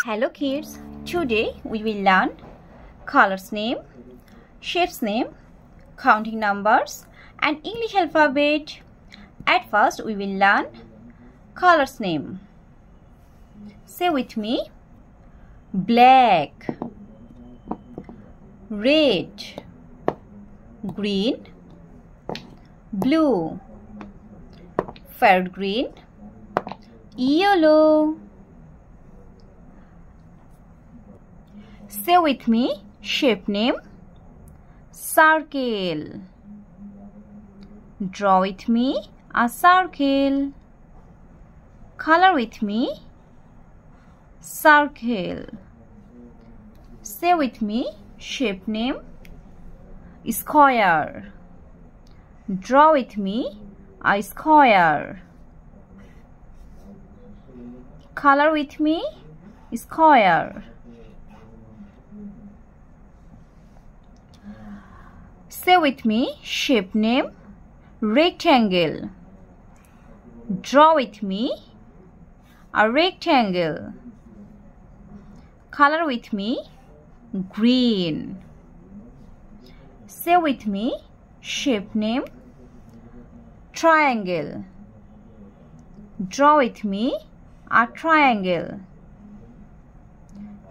Hello kids, today we will learn colors name, shapes name, counting numbers and English alphabet. At first we will learn colors name. Say with me: black, red, green, blue, ferret green, yellow. Say with me: shape name, circle. Draw with me a circle. Color with me, circle. Say with me: shape name, square. Draw with me a square. Color with me, square. Say with me: shape name, rectangle. Draw with me a rectangle. Color with me, green. Say with me: shape name, triangle. Draw with me a triangle.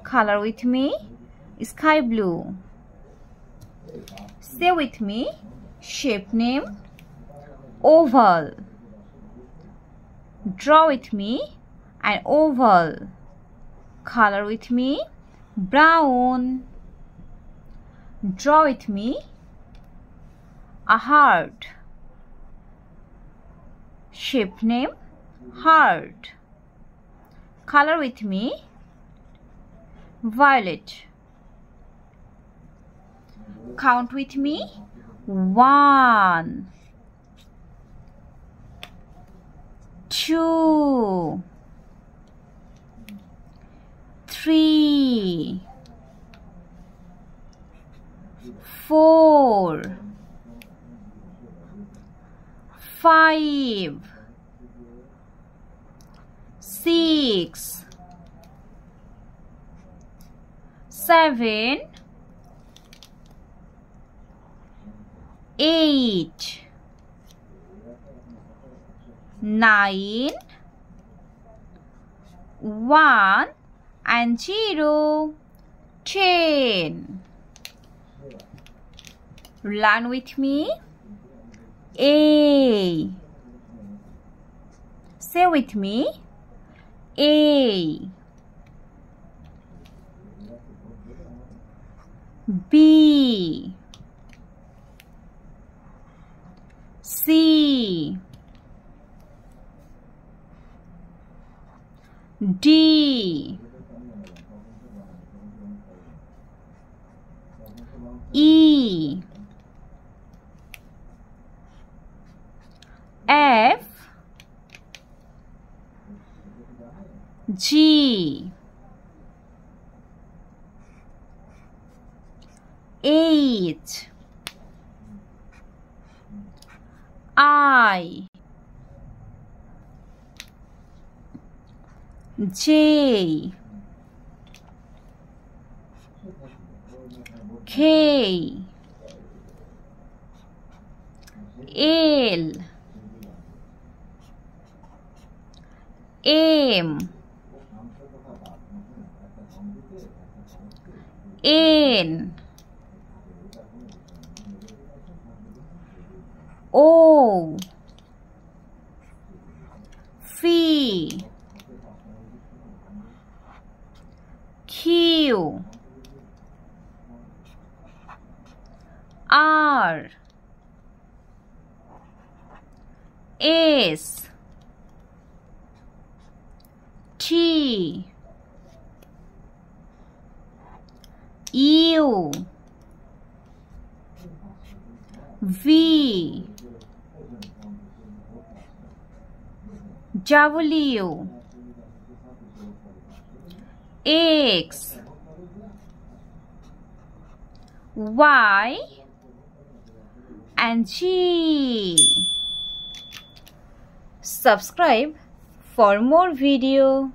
Color with me, sky blue. Say with me: shape name, oval. Draw with me an oval. Color with me, brown. Draw with me a heart. Shape name, heart. Color with me, violet. Count with me: 1, 2, 3, 4, 5, 6, 7, 8, 9, 1 and 0, 10. Learn with me: A. Say with me: A. B. C. D. E. F. G. H. I. J. K. L. M. N. O. P. Q. R. S. T. U. V. W. X. Y and G. Subscribe for more video.